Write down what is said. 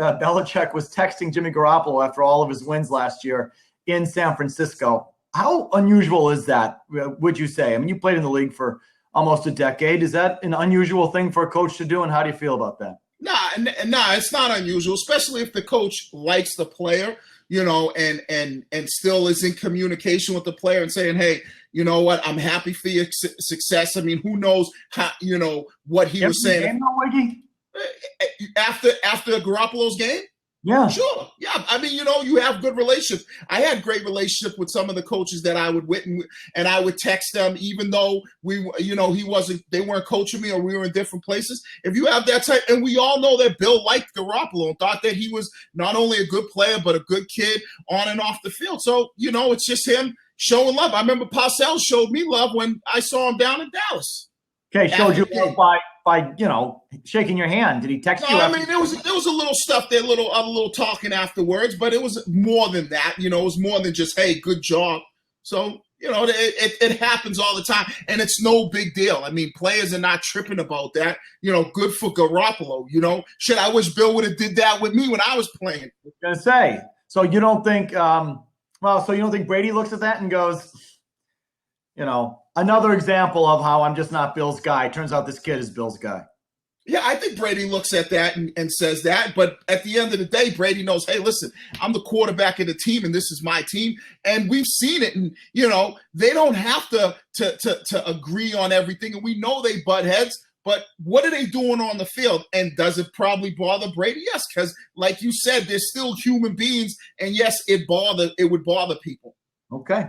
Belichick was texting Jimmy Garoppolo after all of his wins last year in San Francisco. How unusual is that, would you say? I mean, you played in the league for almost a decade. Is that an unusual thing for a coach to do, and how do you feel about that? Nah, it's not unusual, especially if the coach likes the player, and still is in communication with the player and saying, hey, you know what, I'm happy for your success. I mean, who knows how, what he was saying. After Garoppolo's game? Yeah. Sure. Yeah. I mean, you have good relationships. I had great relationship with some of the coaches that I would witness, and I would text them, even though they weren't coaching me or we were in different places. If you have that type, and we all know that Bill liked Garoppolo and thought that he was not only a good player, but a good kid on and off the field. So, it's just him showing love. I remember Parcells showed me love when I saw him down in Dallas. Okay, showed you love by shaking your hand. Did he text you? I mean, there was a little stuff there, a little talking afterwards, but it was more than that. It was more than just, hey, good job. So it happens all the time, and it's no big deal. I mean, players are not tripping about that. Good for Garoppolo. Shit, I wish Bill would have did that with me when I was playing. I was gonna say. So you don't think? So you don't think Brady looks at that and goes, another example of how I'm just not Bill's guy. Turns out this kid is Bill's guy. Yeah, I think Brady looks at that and says that. But at the end of the day, Brady knows, hey, listen, I'm the quarterback of the team, and this is my team. And we've seen it. And, they don't have to agree on everything. And we know they butt heads. But what are they doing on the field? And does it probably bother Brady? Yes, because like you said, they're still human beings. And yes, it would bother people. Okay.